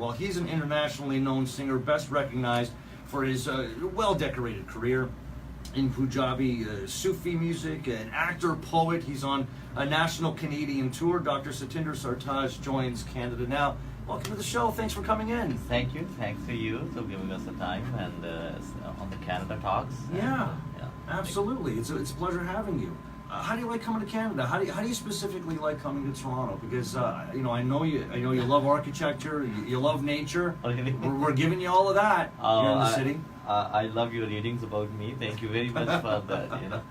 Well, he's an internationally known singer, best recognized for his well-decorated career in Punjabi Sufi music, an actor, poet. He's on a national Canadian tour. Dr. Satinder Sartaaj joins Canada now. Welcome to the show. Thanks for coming in. Thank you. Thanks to you for giving us the time and on the Canada Talks. Yeah, yeah. Absolutely. It's a pleasure having you. How do you like coming to Canada? How do you specifically like coming to Toronto? Because I know you love architecture, you love nature. Really? We're giving you all of that here in the city. I love your readings about me. Thank you very much for that.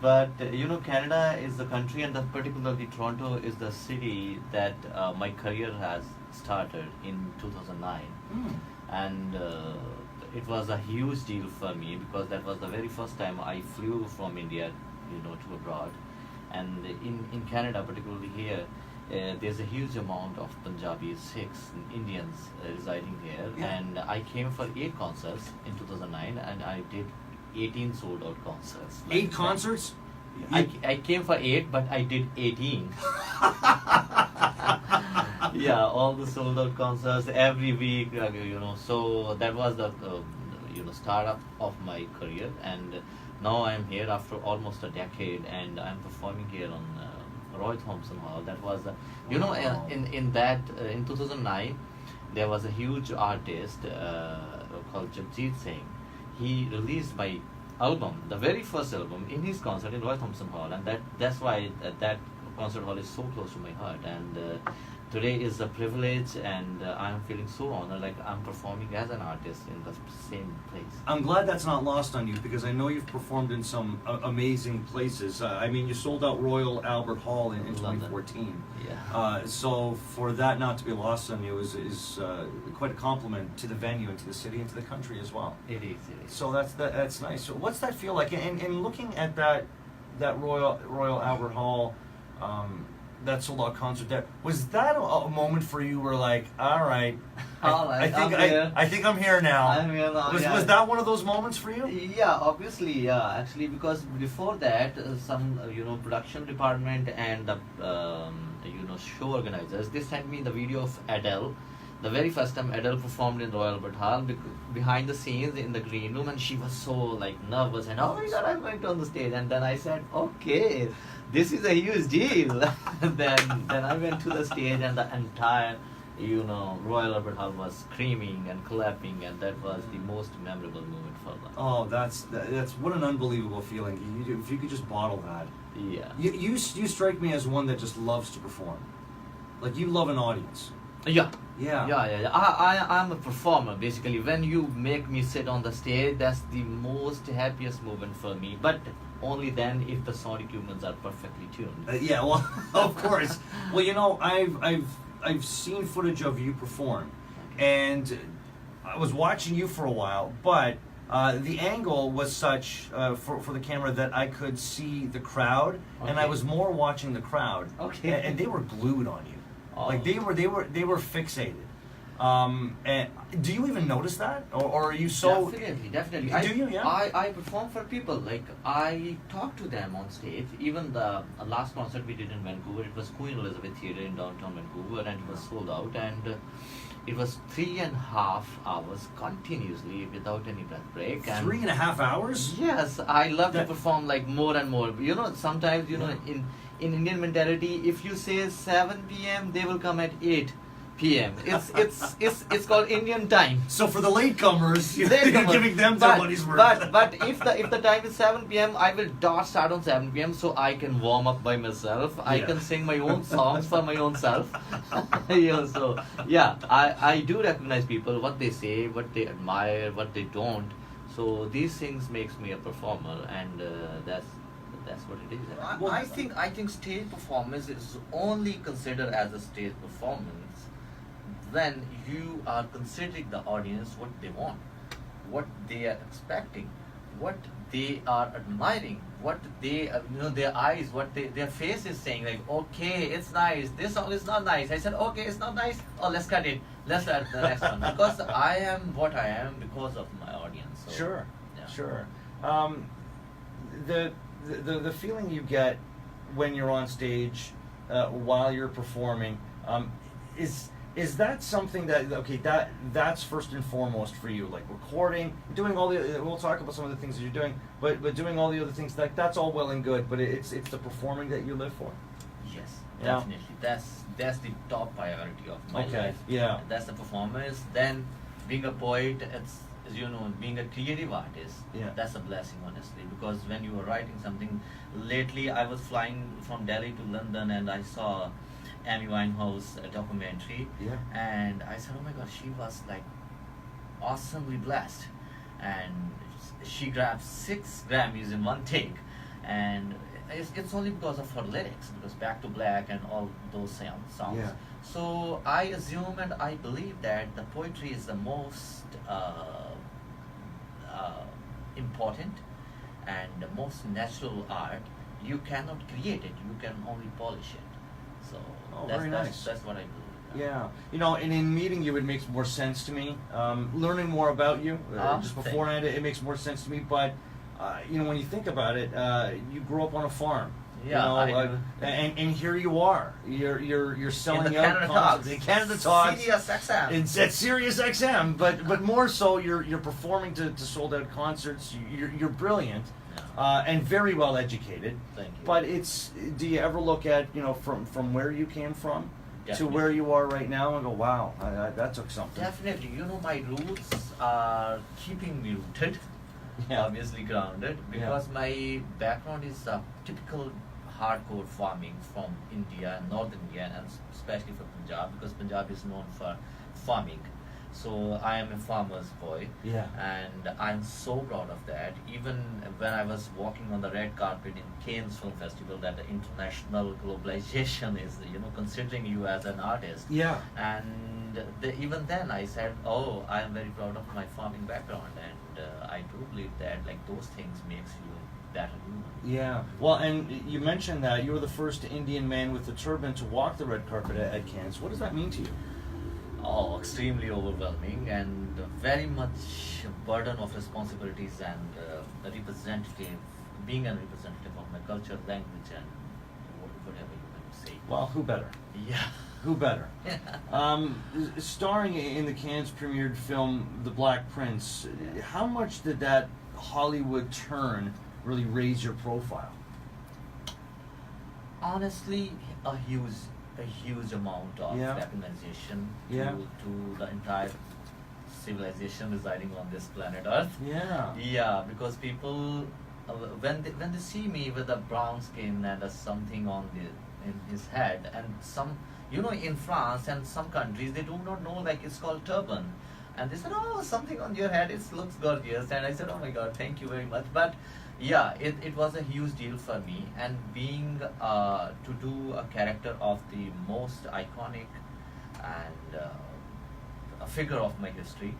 But Canada is the country, and particularly Toronto is the city that my career has started in 2009, and it was a huge deal for me because that was the very first time I flew from India, to abroad. And in Canada, particularly here, there's a huge amount of Punjabis, Sikhs, Indians residing here. Yeah. And I came for 8 concerts in 2009, and I did 18 sold out concerts. 8 concerts? I came for 8, but I did 18. Yeah, all the sold out concerts every week, so that was the start of my career. And now I'm here after almost a decade, and I'm performing here on Roy Thompson Hall. That was in 2009 there was a huge artist called Jagjit Singh. He released my album, the very first album, in his concert in Roy Thompson Hall, and that's why that concert hall is so close to my heart. And today is a privilege, and I'm feeling so honored, like I'm performing as an artist in the same place. I'm glad that's not lost on you, because I know you've performed in some amazing places. You sold out Royal Albert Hall in 2014. Yeah. So for that not to be lost on you is quite a compliment to the venue and to the city and to the country as well. It is. So that's nice. So what's that feel like? And looking at that Royal Albert Hall, that sold out concert, was that a moment for you where, like, all right, I think I'm here now? I'm here now. Was that one of those moments for you? Yeah, obviously, yeah. Actually, because before that, some production department and the show organizers, they sent me the video of Adele. The very first time Adele performed in Royal Albert Hall, behind the scenes in the green room, and she was so nervous, and oh my God, I'm going to on the stage. And then I said, okay, this is a huge deal. then I went to the stage, and the entire Royal Albert Hall was screaming and clapping, and that was the most memorable moment for them. Oh, that's what an unbelievable feeling. If you could just bottle that. Yeah. You strike me as one that just loves to perform. Like, you love an audience. Yeah. Yeah. I'm a performer, basically. When you make me sit on the stage, that's the most happiest moment for me. But only then if the sound equipments are perfectly tuned. Yeah, well, of course. Well, I've seen footage of you perform, and I was watching you for a while, but the angle was such for the camera that I could see the crowd, and I was more watching the crowd. Okay. And they were glued on you. Oh. Like they were fixated. And do you even notice that, or are you so? Definitely. Do you? Yeah. I perform for people. Like, I talk to them on stage. Even the last concert we did in Vancouver, it was Queen Elizabeth Theatre in downtown Vancouver, and it was sold out. And it was 3.5 hours continuously without any break. And 3.5 hours? Yes, I love to perform like more and more. Sometimes in Indian mentality, if you say 7 p.m., they will come at 8 p.m. It's called Indian time. So for the latecomers, you're giving them somebody's worth. But if the time is 7 p.m., I will start on 7 p.m. so I can warm up by myself. I can sing my own songs for my own self. So yeah, I do recognize people, what they say, what they admire, what they don't. So these things makes me a performer, and that's what it is. Well, I think stage performance is only considered as a stage performance when you are considering the audience, what they want, what they are expecting, what they are admiring, what they their eyes, what their face is saying, like, okay, it's nice, this song is not nice. I said, okay, it's not nice, oh, let's cut it, let's add the next one, because I am what I am because of my audience. So, Sure. yeah. Sure. The feeling you get when you're on stage while you're performing is Is that something that okay? That's first and foremost for you, like recording, doing all the. We'll talk about some of the things that you're doing, but doing all the other things that's all well and good. But it's the performing that you live for. Yes, Yeah. definitely. That's the top priority of my Okay. life. Yeah. That's the performance. Then being a poet, it's, as you know, being a creative artist. Yeah. That's a blessing, honestly, because when you are writing something. Lately, I was flying from Delhi to London, and I saw Amy Winehouse documentary, Yeah. and I said, oh my God, she was like awesomely blessed, and she grabbed 6 Grammys in one take, and it's only because of her lyrics, because Back to Black and all those songs. Yeah. So I assume and I believe that the poetry is the most important and the most natural art. You cannot create it, you can only polish it. So Oh, that's, very that's, nice. that's what I believe. Yeah, and in meeting you, it makes more sense to me. Learning more about you, just Thank beforehand, it makes more sense to me. But when you think about it, you grew up on a farm. Yeah, I do. And here you are. You're selling In the out Canada concerts. Talks. In Canada Talks. Serious XM. It's at Sirius XM, but more so, you're performing to sold out concerts. You're brilliant. And very well educated. Thank you. But do you ever look at from where you came from to Definitely. where you are right now and go, wow, that took something. Definitely, my roots are keeping me rooted, Yeah. obviously grounded, because my background is typical hardcore farming from India, northern India, and especially for Punjab, because Punjab is known for farming. So I am a farmer's boy, Yeah. and I'm so proud of that. Even when I was walking on the red carpet in Cannes Film Festival, that the international globalization is, considering you as an artist. Yeah. And even then I said, oh, I am very proud of my farming background, and I do believe that like those things makes you better human. Yeah. Well, and you mentioned that you were the first Indian man with a turban to walk the red carpet at Cannes. What does that mean to you? Oh, extremely overwhelming and very much a burden of responsibilities and being a representative of my culture, language, and whatever you want to say. Well, who better? Yeah. Who better? Starring in the Cannes premiered film The Black Prince, how much did that Hollywood turn really raise your profile? Honestly, a huge amount of Yeah. recognition Yeah. to the entire civilization residing on this planet Earth. Yeah. Yeah, because people, when they see me with a brown skin and something in his head, and some, in France and some countries they do not know, like it's called turban, and they said, oh, something on your head, it looks gorgeous, and I said, oh my God, thank you very much. But yeah, it was a huge deal for me, and being to do a character of the most iconic and a figure of my history.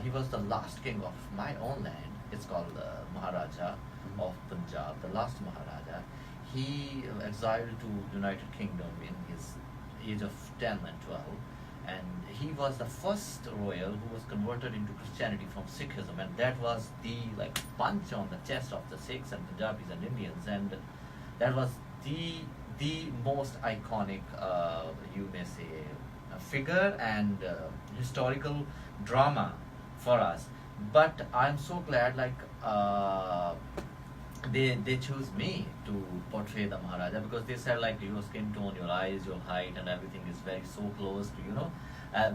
He was the last king of my own land. It's called Maharaja of Punjab, the last Maharaja. He exiled to United Kingdom in his age of 10 and 12, and he was the first royal who was converted into Christianity from Sikhism, and that was the punch on the chest of the Sikhs and Punjabis and Indians, and that was the most iconic, you may say, figure and historical drama for us. But I'm so glad they choose me to portray the Maharaja, because they said your skin tone, your eyes, your height, and everything is very so close to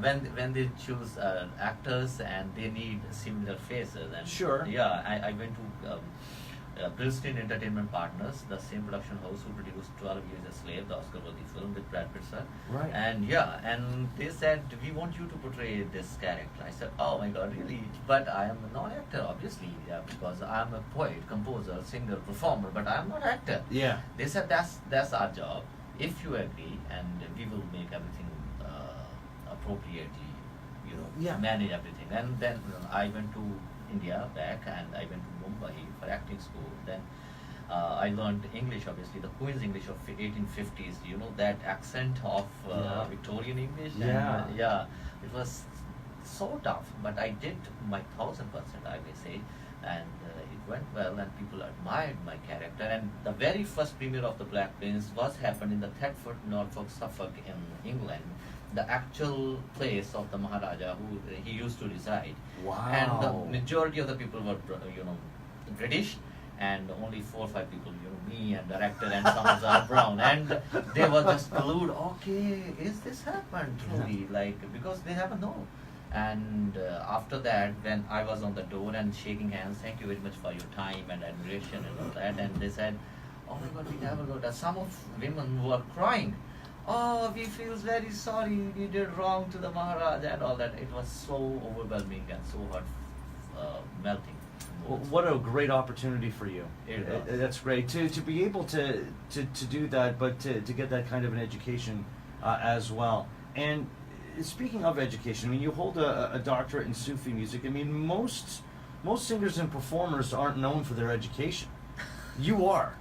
when they choose actors and they need similar faces. And Sure. Yeah, I went to Brillstein Entertainment Partners, the same production house who produced 12 Years a Slave, the Oscar-worthy film with Brad Pitt, sir. Right. And yeah, and they said, we want you to portray this character. I said, oh my God, really? But I am not actor, obviously, because I'm a poet, composer, singer, performer, but I'm not actor. Yeah. They said, that's our job. If you agree, and we will make everything appropriately, Yeah. manage everything. And then I went to India back, and I went to Mumbai for acting school. Then I learned English, obviously, the Queen's English of 1850s. That accent of Victorian English. Yeah. And, it was so tough, but I did my 1000%, I may say, and it went well, and people admired my character. And the very first premiere of The Black Prince happened in the Thetford, Norfolk, Suffolk in England, the actual place of the Maharaja who he used to reside. Wow. And the majority of the people were, British, and only 4 or 5 people, me and director and some others are brown, and they were just glued. Okay, is this happened truly? Like, because they haven't known. And after that, when I was on the door and shaking hands, thank you very much for your time and admiration and all that, and they said, oh my God, we never got that. Some of women were crying. Oh, we feel very sorry, we did wrong to the Maharaja and all that. It was so overwhelming and so heart melting. Well, what a great opportunity for you. It was. That's great to be able to do that, but to get that kind of an education as well. And speaking of education, I mean, you hold a doctorate in Sufi music. I mean, most singers and performers aren't known for their education. You are.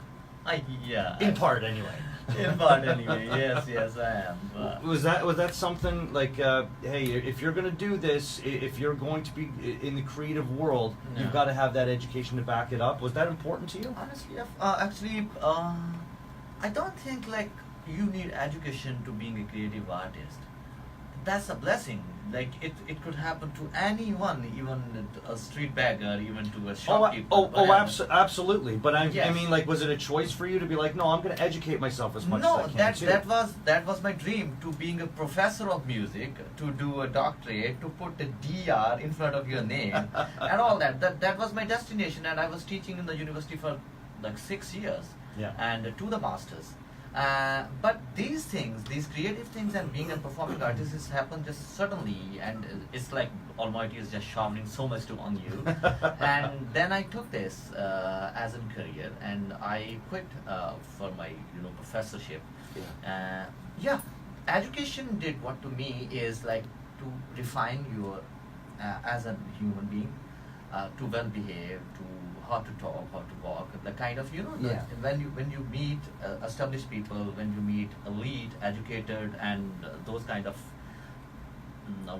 Yeah. In part, anyway. In part, anyway. Yes, I am. Was that something like, hey, if you're going to do this, if you're going to be in the creative world, you've got to have that education to back it up? Was that important to you? Honestly, actually, I don't think like you need education to being a creative artist. That's a blessing. Like it could happen to anyone, even a street beggar, even to a shopkeeper. Absolutely. But I Yes. mean, like, was it a choice for you to be like, no, I'm going to educate myself as much as I can too? that was my dream, to being a professor of music, to do a doctorate, to put a DR in front of your name, and all that. That was my destination, and I was teaching in the university for like 6 years, Yeah. and to the masters. But these things, these creative things, and being a performing artist, has happened just suddenly, and it's like Almighty is just showering so much on you. And then I took this as a career, and I quit for my professorship. Yeah, education did what to me is like to refine your as a human being, to well behave, to how to talk, how to walk, the kind of when you meet established people, when you meet elite, educated, and those kind of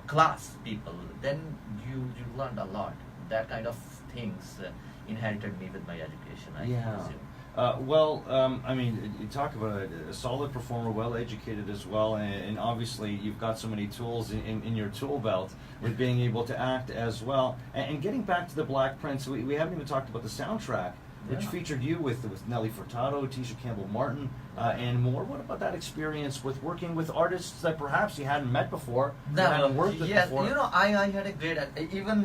class people, then you learned a lot. That kind of things inherited me with my education, I presume. I mean, you talk about a solid performer, well educated as well, and obviously you've got so many tools in your tool belt with being able to act as well. And getting back to the Black Prince, we haven't even talked about the soundtrack, which featured you with Nelly Furtado, Tisha Campbell-Martin, and more. What about that experience with working with artists that perhaps you hadn't met before, you hadn't worked with before? I had a great, even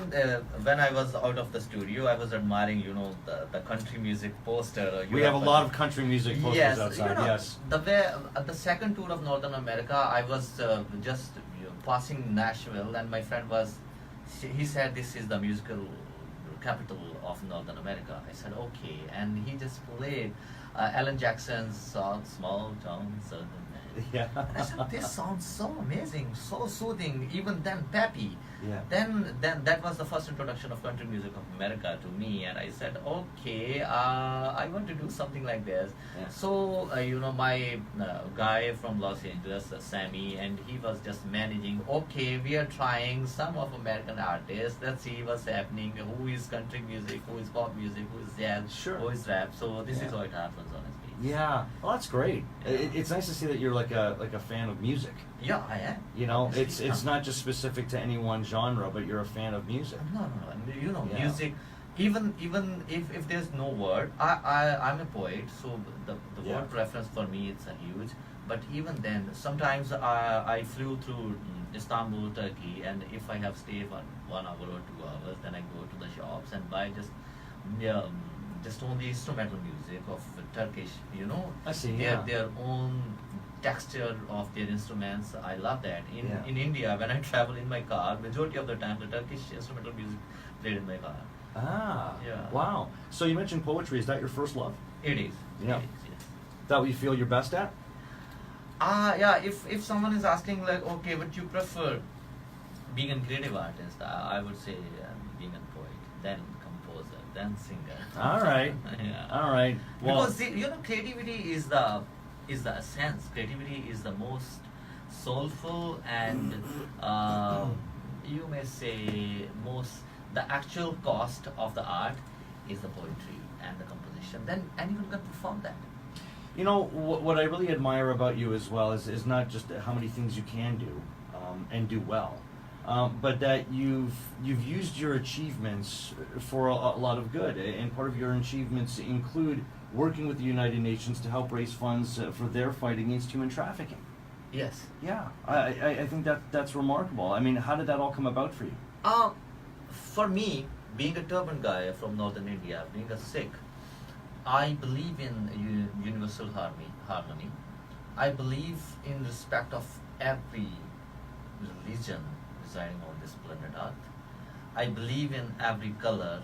when I was out of the studio, I was admiring, the country music poster. We have a lot of country music posters outside, yes. The second tour of Northern America, I was just passing Nashville, and my friend he said this is the musical capital of Northern America. I said okay, and he just played Alan Jackson's song "Small Town Southern Man." Yeah. And I said, this sounds so amazing, so soothing, even then peppy. Yeah. Then that was the first introduction of country music of America to me, and I said, okay, I want to do something like this. Yeah. So my guy from Los Angeles, Sammy, and he was just managing. Okay, we are trying some of American artists. Let's see what's happening. Who is country music? Who is pop music? Who is jazz? Sure. Who is rap? So this is how it happens, honestly. Yeah, well, that's great. Yeah. It's nice to see that you're like a fan of music. Yeah, I am. It's not just specific to any one genre, but you're a fan of music. No. Yeah. Music. Even if there's no word, I'm a poet, so the word preference for me it's a huge. But even then, sometimes I flew through Istanbul, Turkey, and if I have stayed for 1 hour or 2 hours, then I go to the shops and buy just only instrumental music of Turkish, I see. their own texture of their instruments. I love that. In India, when I travel in my car, majority of the time the Turkish instrumental music played in my car. Ah. Yeah. Wow. So you mentioned poetry. Is that your first love? It is. Yeah. It is, yes. That what you feel you're best at? Yeah. If someone is asking like, okay, would you prefer being a creative artist? I would say being a poet, then composer, then singer. All right. Yeah. All right. Well, Because creativity is the essence. Creativity is the most soulful and you may say the actual cost of the art is the poetry and the composition. Then anyone can perform that. You know, what I really admire about you as well is not just how many things you can do and do well, but that you've used your achievements for a lot of good. And part of your achievements include working with the United Nations to help raise funds for their fight against human trafficking. Yes. Yeah, I think that's remarkable. I mean, how did that all come about for you? For me, being a turban guy from northern India, being a Sikh, I believe in universal harmony. I believe in respect of every religion residing on this planet Earth. I believe in every color,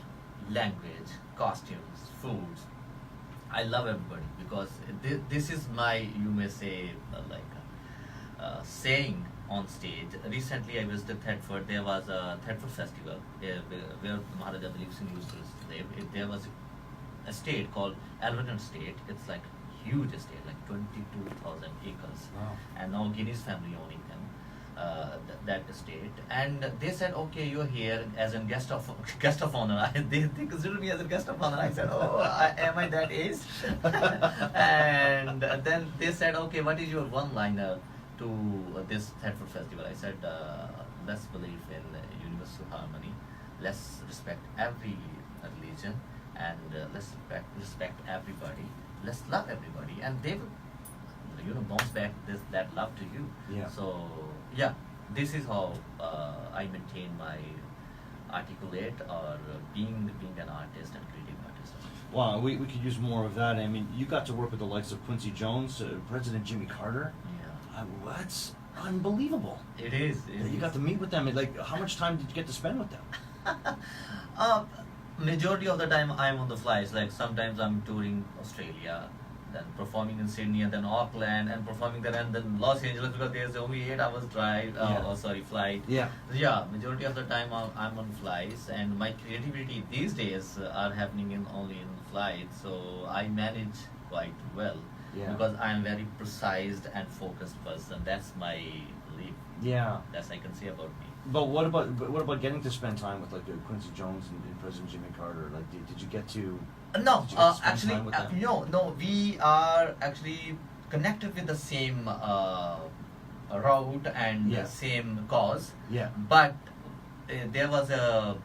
language, costumes, foods. I love everybody because this is my, you may say, saying on stage. Recently, I visited Thetford. There was a Thetford festival where Maharaja Dalip Singh used to live. There was a state called Alverton State. It's like huge estate, like 22,000 acres. Wow. And now Guinness family owning them, that estate. And they said, okay, you're here as a guest of honor. They considered me as a guest of honor. I said, oh, am I that age? And then they said, okay, what is your one-liner to this Thetford festival? I said, let's believe in universal harmony. Let's respect every religion, and let's respect everybody. Let's love everybody, and they will, bounce back that love to you. Yeah. So yeah, this is how I maintain my articulate or being an artist and creative artist. Wow, we could use more of that. I mean, you got to work with the likes of Quincy Jones, President Jimmy Carter. Yeah. That's unbelievable. It is. You got to meet with them. Like, how much time did you get to spend with them? Majority of the time I'm on the flights. Like sometimes I'm touring Australia, then performing in Sydney, and then Auckland, and performing there, and then Los Angeles because there's only 8 hours drive. Flight. Yeah. Yeah. Majority of the time I'm on flights, and my creativity these days are happening only in flights. So I manage quite well. Yeah. Because I'm very precise and focused person. That's my belief. Yeah. That's I can say about me. But what about getting to spend time with like Quincy Jones and President Jimmy Carter? Like, did you get to? No, did you get to spend actually, time with them? no. We are actually connected with the same route and Yeah. same cause. Yeah. But there was a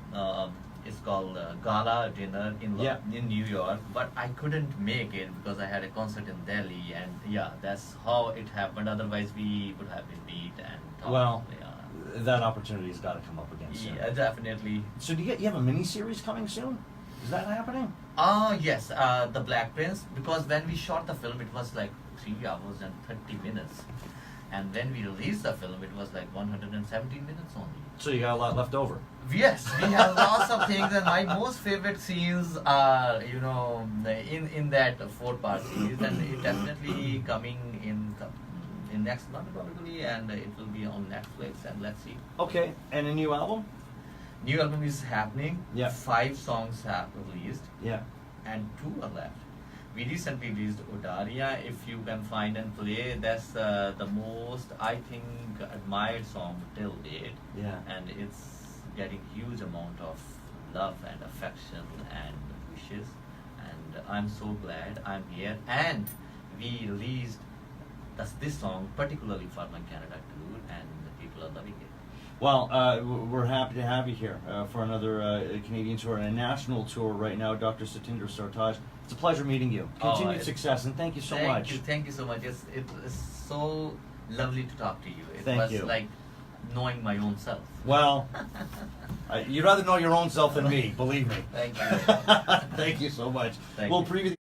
it's called gala dinner in Yeah. in New York, but I couldn't make it because I had a concert in Delhi, and yeah, that's how it happened. Otherwise, we would have been meet and talk. Well, yeah. that opportunity's got to come up again soon. Yeah, definitely. So you have a mini series coming soon? Is that happening? Yes, The Black Prince, because when we shot the film, it was like 3 hours and 30 minutes. And when we released the film, it was like 117 minutes only. So you got a lot left over. Yes, we have lots of things, and my most favorite scenes are, in that 4-part series, and it definitely coming in next month probably, and it will be on Netflix, and let's see. Okay, and a new album? New album is happening. Yeah. 5 songs have released. Yeah. And 2 are left. We recently released Odaria. If you can find and play, that's the most, I think, admired song till date. Yeah. And it's getting huge amount of love and affection and wishes. And I'm so glad I'm here. And we released this song particularly for my Canada tour, and the people are loving it. Well, we're happy to have you here for another Canadian tour and a national tour right now, Dr. Satinder Sartaaj. It's a pleasure meeting you. Continued success, and thank you so much. Thank you so much. It is so lovely to talk to you. It Thank was you. like knowing my own self. Well, you'd rather know your own self than me, believe me. Thank you. Thank you so much. Thank We'll you. preview